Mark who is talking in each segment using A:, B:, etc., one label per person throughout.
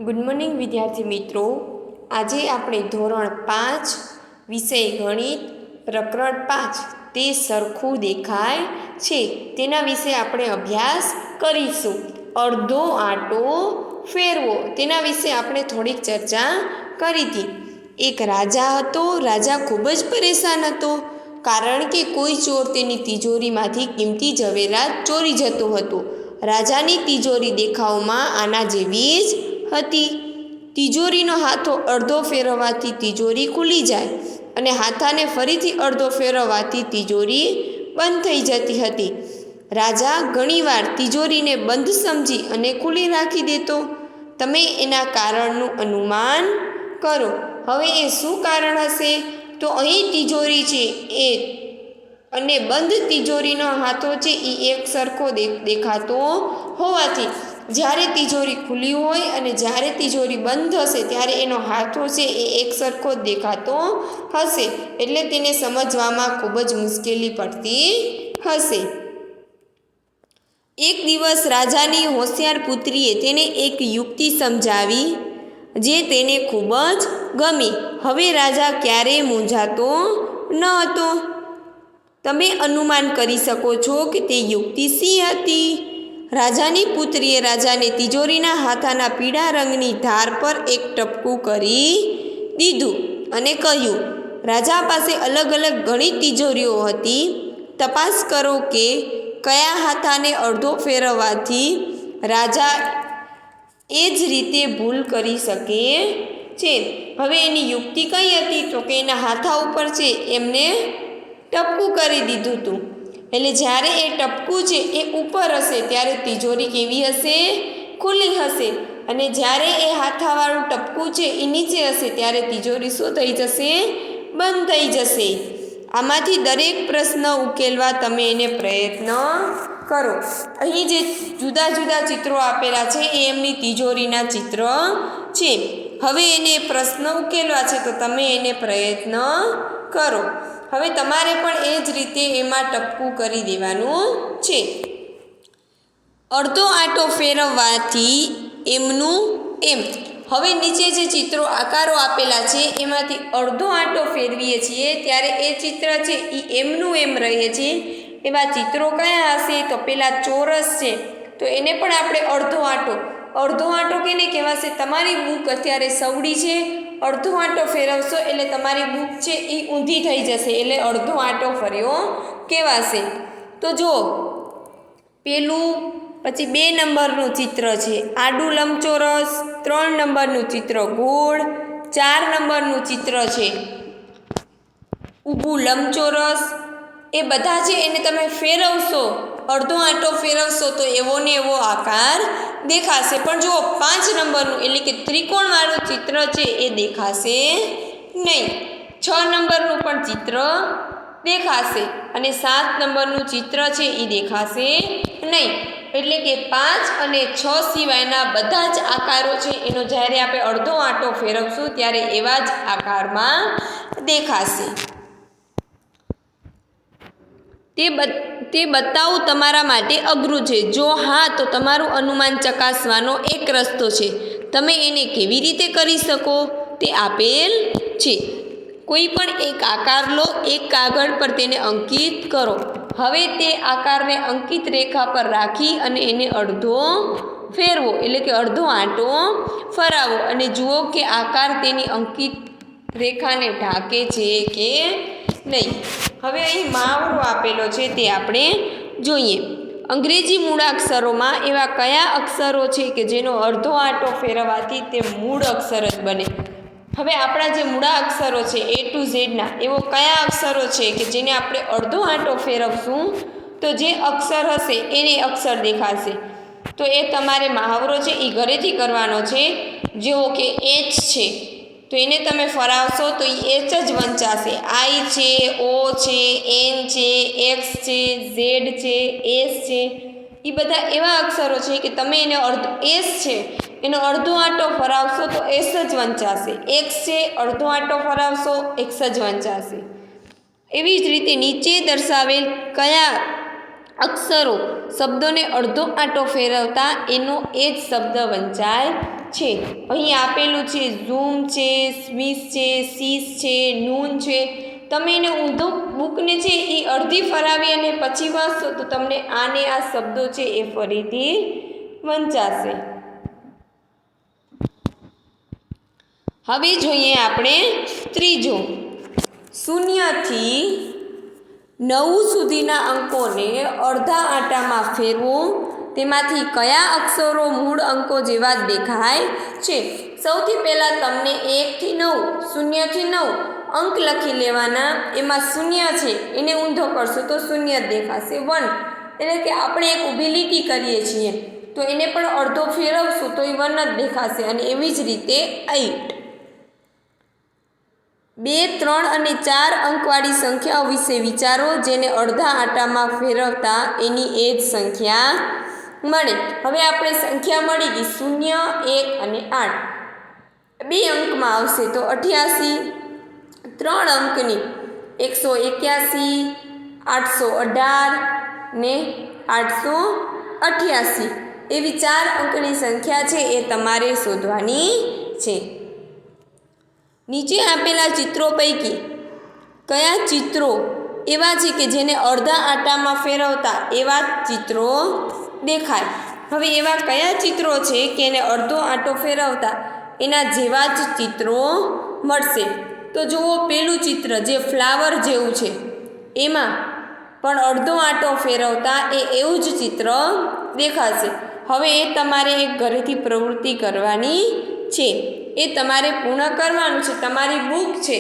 A: Good morning વિદ્યાર્થી મિત્રો, આજે આપણે ધોરણ 5 વિષય ગણિત પ્રકરણ 5 તે સરખું દેખાય છે તેના વિશે આપણે અભ્યાસ કરીશું. અડધો આંટો ફેરવો તેના વિશે આપણે થોડીક ચર્ચા કરી હતી. એક રાજા હતો. રાજા ખૂબ જ પરેશાન હતો, કારણ કે કોઈ ચોર તેની તિજોરીમાંથી કિંમતી ઝવેરાત ચોરી જતો હતો. રાજાની તિજોરી દેખાવમાં આના જેવી જ હતી. તિજોરીનો હાથો અડધો ફેરવવાથી તિજોરી ખુલી જાય અને હાથાને ફરીથી અડધો ફેરવવાથી તિજોરી બંધ થઈ જતી હતી. રાજા ઘણીવાર તિજોરીને બંધ સમજી અને ખુલ્લી રાખી દેતો. તમે એના કારણનું અનુમાન કરો. હવે એ શું કારણ હશે? તો અહીં તિજોરી છે એ અને બંધ તિજોરીનો હાથો છે એ એક સરખો દેખાતો હોવાથી જ્યારે તિજોરી ખુલ્લી હોય અને જ્યારે તિજોરી બંધ હશે ત્યારે એનો હાથો છે એ એક સરખો જ દેખાતો હશે, એટલે તેને સમજવામાં ખૂબ જ મુશ્કેલી પડતી હશે. એક દિવસ રાજાની હોશિયાર પુત્રીએ તેને એક યુક્તિ સમજાવી જે તેને ખૂબ જ ગમી. હવે રાજા ક્યારેય મૂંઝાતો ન હતો. તમે અનુમાન કરી શકો છો કે તે યુક્તિ શી હતી? રાજાની પુત્રીએ રાજાને તિજોરીના હાથાના પીળા રંગની ધાર પર એક ટપકું કરી દીધું અને કહ્યું, રાજા પાસે અલગ અલગ ઘણી તિજોરીઓ હતી. તપાસ કરો કે કયા હાથાને અડધો ફેરવવાથી રાજા એ જ રીતે ભૂલ કરી શકે છે. હવે એની યુક્તિ કઈ હતી? તો કે એના હાથા ઉપર છે એમને ટપકું કરી દીધું હતું. એટલે જ્યારે એ ટપકું છે એ ઉપર હશે ત્યારે તિજોરી કેવી હશે? ખુલ્લી હશે. અને જ્યારે એ હાથાવાળું ટપકું છે એ નીચે હશે ત્યારે તિજોરી શું થઈ જશે? બંધ થઈ જશે. આમાંથી દરેક પ્રશ્ન ઉકેલવા તમે એને પ્રયત્ન કરો. અહીં જે જુદા જુદા ચિત્રો આપેલા છે એ એમની તિજોરીના ચિત્ર છે. હવે એને પ્રશ્ન ઉકેલવા છે તો તમે એને પ્રયત્ન કરો. હવે તમારે પણ એ જ રીતે એમાં ટપકું કરી દેવાનું છે. અડધો આંટો ફેરવવાથી એમનું એમ. હવે નીચે જે ચિત્રો આકારો આપેલા છે એમાંથી અડધો આંટો ફેરવીએ છીએ ત્યારે એ ચિત્ર છે એ એમનું એમ રહે છે. એવા ચિત્રો કયા હશે? તો પેલા ચોરસ છે તો એને પણ આપણે અડધો આંટો કેને કહેવાશે? તમારી બુક અત્યારે સવડી છે, અડધો આંટો ફેરવશો એટલે તમારી બુક છે એ ઊંધી થઈ જશે, એટલે અડધો આંટો ફર્યો કહેવાશે. તો જો પેલું પછી 2 નંબરનું ચિત્ર છે આડું લંબચોરસ, 3 નંબરનું ચિત્ર ગોળ, 4 નંબરનું ચિત્ર છે ઊભું લંબચોરસ. એ બધા છે એને તમે ફેરવશો, અડધો આંટો ફેરવશો તો એવો ને એવો આકાર દેખાશે. પણ જુઓ 5 નંબરનું એટલે કે ત્રિકોણવાળું ચિત્ર છે એ દેખાશે નહીં. 6 નંબરનું પણ ચિત્ર દેખાશે અને 7 નંબરનું ચિત્ર છે એ દેખાશે નહીં. એટલે કે 5 અને 6 સિવાયના બધા જ આકારો છે એનો જ્યારે આપણે અડધો આંટો ફેરવશું ત્યારે એવા જ આકારમાં દેખાશે. તે બતાવવું તમારા માટે અઘરું છે. જો હા તો તમારું અનુમાન ચકાસવાનો એક રસ્તો છે. તમે એને કેવી રીતે કરી શકો તે આપેલ છે. કોઈ પણ એક આકાર લો, એક કાગળ પર તેને અંકિત કરો. હવે તે આકારને અંકિત રેખા પર રાખી અને એને અડધો ફેરવો એટલે કે અડધો આંટો ફરાવો અને જુઓ કે આકાર તેની અંકિત રેખાને ઢાંકે છે કે નહીં. હવે અહીં મહાવરો આપેલો છે તે આપણે જોઈએ. અંગ્રેજી મૂળાક્ષરોમાં એવા કયા અક્ષરો છે કે જેનો અડધો આંટો ફેરવવાથી તે મૂળ અક્ષર જ બને? હવે આપણા જે મૂળાક્ષરો છે A to Z ના એવો કયા અક્ષરો છે કે જેને આપણે અડધો આંટો ફેરવશું તો જે અક્ષર હશે એને અક્ષર દેખાશે? તો એ તમારે મહાવરો છે એ ઘરેથી કરવાનો છે. જેવો કે H છે તો એને તમે ફરાવશો તો એ H જ વંચાશે. I છે, O છે, N છે, X છે, Z છે, S છે, એ બધા એવા અક્ષરો છે કે તમે એને S છે એનો અડધો આંટો ફરાવશો તો S જ વંચાશે. X છે અડધો આંટો ફરાવશો X જ વંચાશે. એવી જ રીતે નીચે દર્શાવેલ કયા અક્ષરો શબ્દોને અડધો આંટો ફેરવતા એનો એ જ શબ્દ વંચાય છે. અહીં આપેલું છે ઝૂમ છે, સ્મિસ છે, સીસ છે, નૂન છે. તમે એને ઊંધો બુકને છે એ અડધી ફરાવી અને પછી વાંચશો તો તમને આને આ શબ્દો છે એ ફરીથી વંચાશે. હવે જોઈએ આપણે ત્રીજો. 0 થી 9 સુધીના અંકોને અડધા આંટામાં ફેરવો. તેમાંથી કયા અક્ષરો મૂળ અંકો જેવા જ દેખાય છે? સૌથી પહેલાં તમને 1 થી 9, 0 થી 9 અંક લખી લેવાના. એમાં 0 છે એને ઊંધો કરશો તો 0 જ દેખાશે. 1 એટલે કે આપણે એક ઊભી લીટી કરીએ છીએ તો એને પણ અડધો ફેરવશું તો એ 1 જ દેખાશે. અને એવી જ રીતે 8. 2, 3 અને 4 અંકવાળી સંખ્યાઓ વિશે વિચારો જેને અડધા આંટામાં ફેરવતા એની એ જ સંખ્યા મળે. હવે આપણે સંખ્યા મળી ગઈ 0, 1 અને 8. 2 અંકમાં આવશે તો 88. 3 અંકની 181, 818 ને 888 એવી 4 અંકની સંખ્યા છે એ તમારે શોધવાની છે. નીચે આપેલા ચિત્રો પૈકી કયા ચિત્રો એવા છે કે જેને અડધા આંટામાં ફેરવતા એવા ચિત્રો દેખાય? હવે એવા કયા ચિત્રો છે કે એને અડધો આંટો ફેરવતા એના જેવા જ ચિત્રો મળશે? તો જુઓ, પેલું ચિત્ર જે ફ્લાવર જેવું છે એમાં પણ અડધો આંટો ફેરવતા એવું જ ચિત્ર દેખાશે. હવે એ તમારે એક ઘરેથી પ્રવૃત્તિ કરવાની છે. એ તમારે પૂર્ણ કરવાનું છે. તમારી બુક છે,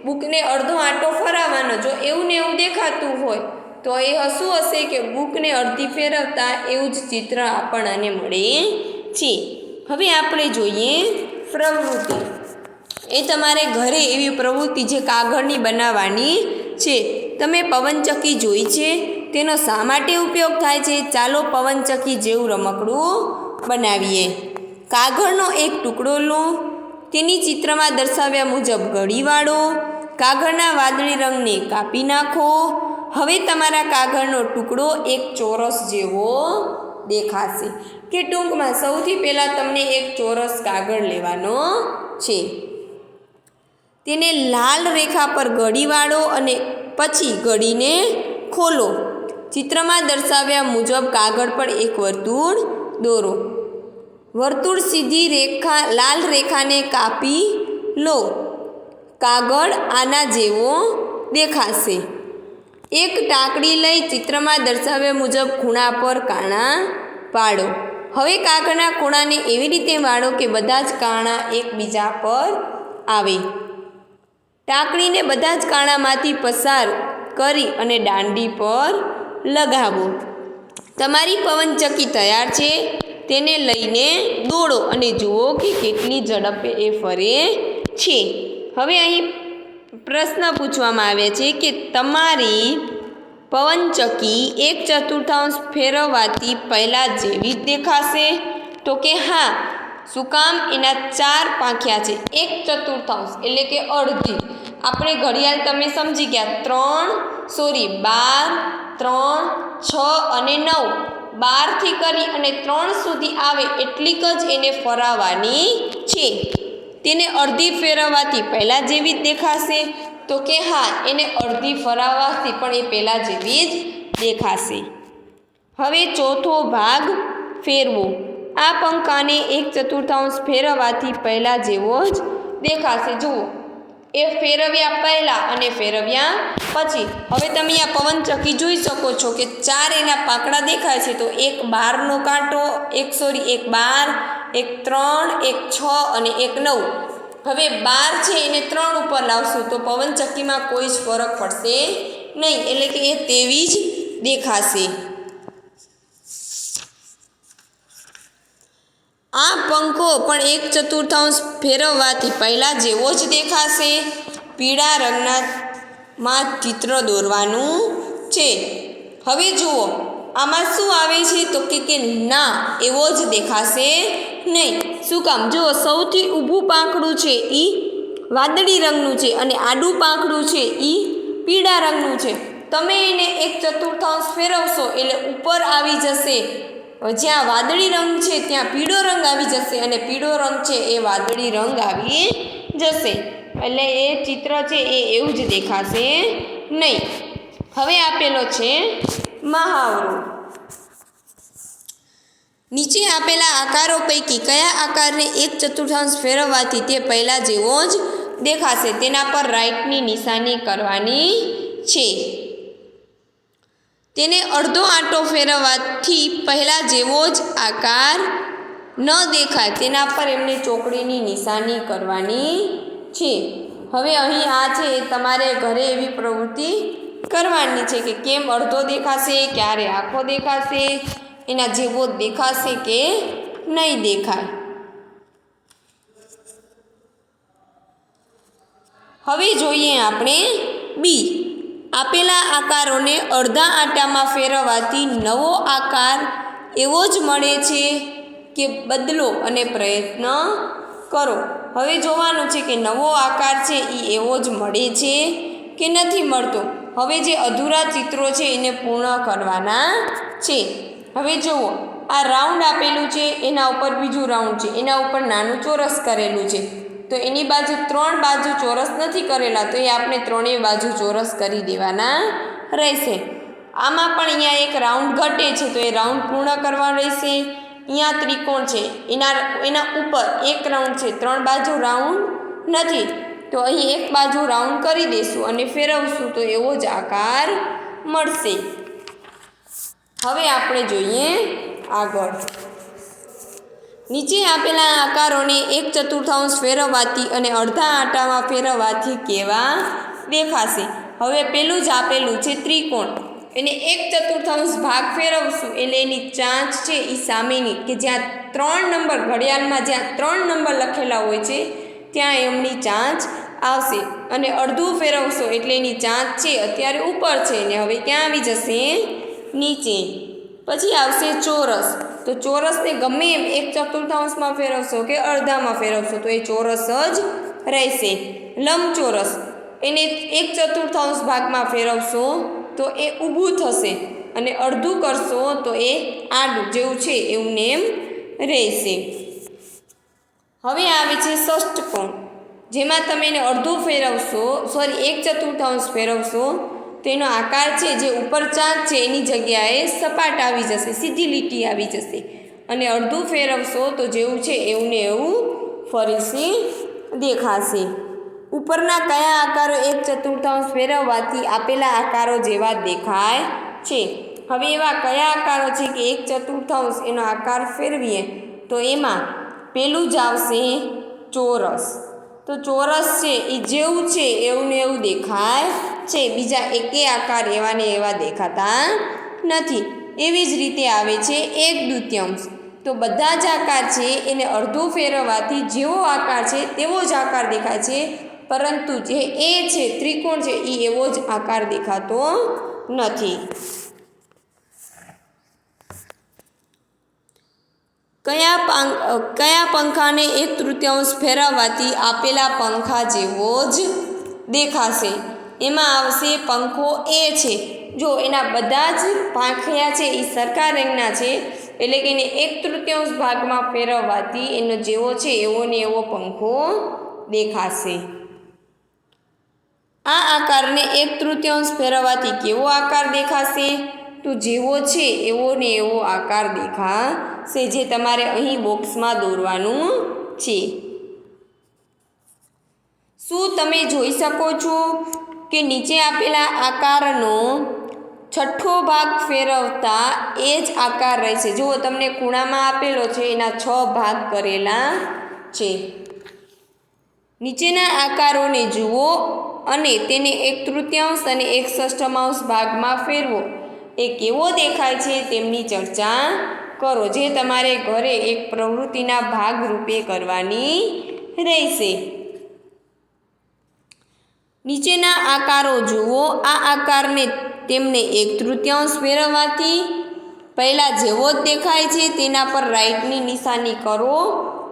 A: બુકને અડધો આંટો ફરાવવાનો. જો એવું ને એવું દેખાતું હોય તો એ શું હશે કે બુકને અડધી ફેરવતા એવું જ ચિત્ર આપણને મળે છે. હવે આપણે જોઈએ પ્રવૃત્તિ. એ તમારે ઘરે એવી પ્રવૃત્તિ જે કાગળની બનાવવાની છે. તમે પવનચક્કી જોઈ છે, તેનો શા માટે ઉપયોગ થાય છે? ચાલો પવનચક્કી જેવું રમકડું બનાવીએ. કાગળનો એક ટુકડો લો, તેની ચિત્રમાં દર્શાવ્યા મુજબ ગળી વાળો. કાગળના વાદળી રંગને કાપી નાખો. હવે તમારા કાગળનો ટુકડો એક ચોરસ જેવો દેખાશે. કે ટૂંકમાં સૌથી પહેલાં તમને એક ચોરસ કાગળ લેવાનો છે. તેને લાલ રેખા પર ગળી વાળો અને પછી ગળીને ખોલો. ચિત્રમાં દર્શાવ્યા મુજબ કાગળ પર એક વર્તુળ દોરો. વર્તુળ સીધી રેખા લાલ રેખાને કાપી લો. કાગળ આના જેવો દેખાશે. એક ટાંકડી લઈ ચિત્રમાં દર્શાવ્યા મુજબ ખૂણા પર કાણા પાડો. હવે કાગળના ખૂણાને એવી રીતે વાળો કે બધા જ કાણા એકબીજા પર આવે. ટાંકડીને બધા જ કાણામાંથી પસાર કરી અને દાંડી પર લગાવો. તમારી પવનચક્કી તૈયાર છે. તેને લઈને દોડો અને જુઓ કે કેટલી ઝડપે એ ફરે છે. હવે અહીં પ્રશ્ન પૂછવામાં આવે છે કે તમારી પવનચક્કી 1/4 ફેરવવાથી પહેલાં જેવી જ દેખાશે? તો કે હા. શું કામ? એના 4 પાંખિયા છે. 1/4 એટલે કે અડધી. આપણે ઘડિયાળ તમે સમજી ગયા 12, 3, 6 અને 9. 12થી કરી અને 3 સુધી આવે એટલીક જ એને ફરાવવાની છે. તેને અડધી ફેરવવાથી પહેલાં જેવી જ દેખાશે? તો કે હા, એને અડધી ફરાવવાથી પણ એ પહેલાં જેવી જ દેખાશે. હવે ચોથો ભાગ ફેરવો. આ પંખાને 1/4 ફેરવવાથી પહેલાં જેવો જ દેખાશે. જુઓ, એ ફેરવ્યા પહેલાં અને ફેરવ્યા પછી. હવે તમે આ પવનચક્કી જોઈ શકો છો કે 4 એના પાંખડા દેખાય છે. તો એક 12નો કાંટો, એક 12, એક 3, એક 6 અને એક 9. હવે 12 છે એને 3 ઉપર લાવશું તો પવનચક્કીમાં કોઈ જ ફરક પડશે નહીં. એટલે કે એ તેવી જ દેખાશે. આ પંખો પણ 1/4 ફેરવવાથી પહેલાં જેવો જ દેખાશે. પીળા રંગમાં ચિત્ર દોરવાનું છે. હવે જુઓ, આમાં શું આવે છે? તો કે ના, એવો જ દેખાશે નહીં. શું કામ? જુઓ, સૌથી ઊભું પાંખડું છે એ વાદળી રંગનું છે અને આડું પાંખડું છે એ પીળા રંગનું છે. તમે એને 1/4 ફેરવશો એટલે ઉપર આવી જશે, જ્યાં વાદળી રંગ છે ત્યાં પીળો રંગ આવી જશે અને પીળો રંગ છે એ વાદળી રંગ આવી જશે, એટલે એ ચિત્ર છે એ એવું જ દેખાશે નહીં. હવે આપેલો છે મહાવરો. નીચે આપેલા આકારો પૈકી કયા આકારને 1/4 ફેરવવાથી તે પહેલાં જેવો જ દેખાશે? તેના પર રાઈટની નિશાની કરવાની છે. તેને અડધો આંટો ફેરવવાથી પહેલાં જેવો જ આકાર ન દેખાય તેના પર એમને ચોકડીની નિશાની કરવાની છે. હવે અહીં આ છે તમારે ઘરે એવી પ્રવૃત્તિ કરવાની છે કે કેમ અડધો દેખાશે, ક્યારે આખો દેખાશે, એના જેવો દેખાશે કે નહીં દેખાય. હવે જોઈએ આપણે બી. આપેલા આકારોને અડધા આંટામાં ફેરવવાથી નવો આકાર એવો જ મળે છે કે બદલો અને પ્રયત્ન કરો. હવે જોવાનું છે કે નવો આકાર છે એ એવો જ મળે છે કે નથી મળતો. હવે જે અધૂરા ચિત્રો છે એને પૂર્ણ કરવાના છે. હવે જુઓ, આ રાઉન્ડ આપેલું છે, એના ઉપર બીજું રાઉન્ડ છે, એના ઉપર નાનું ચોરસ કરેલું છે, તો એની બાજુ 3 બાજુ ચોરસ નથી કરેલા, તો એ આપણે 3 બાજુ ચોરસ કરી દેવાના રહેશે. આમાં પણ અહીંયા એક રાઉન્ડ ઘટે છે, તો એ રાઉન્ડ પૂર્ણ કરવાનો રહેશે. અહીંયા ત્રિકોણ છે, એના ઉપર એક રાઉન્ડ છે, 3 બાજુ રાઉન્ડ નથી, તો અહીં એક બાજુ રાઉન્ડ કરી દઈશું અને ફેરવશું તો એવો જ આકાર મળશે. હવે આપણે જોઈએ આગળ. નીચે આપેલા આકારોને 1/4 ફેરવવાથી અને અડધા આંટામાં ફેરવવાથી કેવા દેખાશે? હવે પેલું જ આપેલું છે ત્રિકોણ, એને 1/4 ભાગ ફેરવશું એટલે એની ચાંચ છે એ સામેની, કે જ્યાં 3 નંબર ઘડિયાળમાં જ્યાં 3 નંબર લખેલા હોય છે ત્યાં એમની ચાંચ આવશે. અને અડધું ફેરવશો એટલે એની ચાંચ છે અત્યારે ઉપર છે ને હવે ક્યાં આવી જશે? નીચે. પછી આવશે ચોરસ, તો ચોરસને ગમે એમ 1/4 ફેરવશો કે અડધામાં ફેરવશો તો એ ચોરસ જ રહેશે. લંબચોરસ, એને 1/4 ભાગમાં ફેરવશો તો એ ઊભું થશે અને અડધું કરશો તો એ આડું જેવું છે એવું ને એમ રહેશે. હવે આવે છે ષષ્ઠકોણ, જેમાં તમે એને અડધું ફેરવશો, 1/4 ફેરવશો તો એનો આકાર છે જે ઉપર ચાંચ છે એની જગ્યાએ સપાટ આવી જશે, સીધી લીટી આવી જશે. અને અડધું ફેરવશો તો જેવું છે એવું ને એવું ફરીથી દેખાશે. ઉપરના કયા આકારો 1/4 ફેરવવાથી આપેલા આકારો જેવા દેખાય છે? હવે એવા કયા આકારો છે કે 1/4 એનો આકાર ફેરવીએ તો એમાં પેલું જ આવશે ચોરસ. તો ચોરસ છે એ જેવું છે એવું ને એવું દેખાય છે, બીજા એકેય આકાર એવા ને એવા દેખાતા નથી. એવી જ રીતે આવે છે 1/2, તો બધા જ આકાર છે એને અડધું ફેરવવાથી જેવો આકાર છે તેવો જ આકાર દેખાય છે, પરંતુ જે એ છે ત્રિકોણ છે એ એવો જ આકાર દેખાતો નથી. કયા પંખાને 1/3 ફેરવવાથી આપેલા પંખા જેવો જ દેખાશે? એમાં આવશે પંખો એ છે. જો એના બધા જ પાંખિયા છે એ સરખા રંગના છે, એટલે કે એને 1/3 ભાગમાં ફેરવવાથી એનો જેવો છે એવો ને એવો પંખો દેખાશે. આ આકારને 1/3 ફેરવવાથી કેવો આકાર દેખાશે? તો જેવો છે એવો ને એવો આકાર દેખાશે, જે તમારે અહીં બોક્સમાં દોરવાનું છે. શું તમે જોઈ શકો છો કે નીચે આપેલા આકારનો છઠ્ઠો ભાગ ફેરવતા એ જ આકાર રહેશે? જુઓ, તમને ખૂણામાં આપેલો છે એના 6 ભાગ કરેલા છે. નીચેના આકારોને જુઓ અને તેને 1/3 અને 1/6 ભાગમાં ફેરવો. એ કેવો દેખાય છે તેમની ચર્ચા કરો, જે તમારે ઘરે એક પ્રવૃત્તિના ભાગ રૂપે કરવાની રહેશે. નીચેના આકારો જુઓ. આ આકારને તેમને 1/3 ફેરવવાથી પહેલાં જેવો જ દેખાય છે તેના પર રાઈટની નિશાની કરો,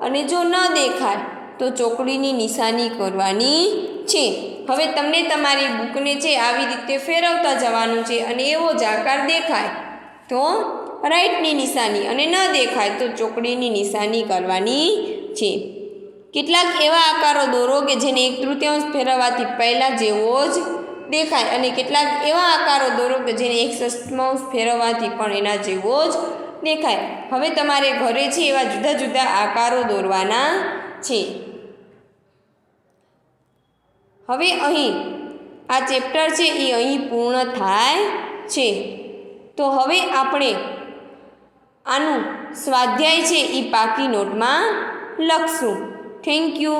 A: અને જો ન દેખાય તો ચોકડીની નિશાની કરવાની છે. હવે તમને તમારી બુકને છે આવી રીતે ફેરવતા જવાનું છે અને એવો જ આકાર દેખાય તો રાઈટની નિશાની અને ન દેખાય તો ચોકડીની નિશાની કરવાની છે. કેટલાક એવા આકારો દોરો કે જેને 1/3 ફેરવવાથી પહેલાં જેવો જ દેખાય અને કેટલાક એવા આકારો દોરો કે જેને 1/6 ફેરવવાથી પણ એના જેવો જ દેખાય. હવે તમારે ઘરે છે એવા જુદા જુદા આકારો દોરવાના છે. હવે અહીં આ ચેપ્ટર છે એ અહીં પૂર્ણ થાય છે. તો હવે આપણે આનું સ્વાધ્યાય છે એ પાકી નોટમાં લખશું. Thank you.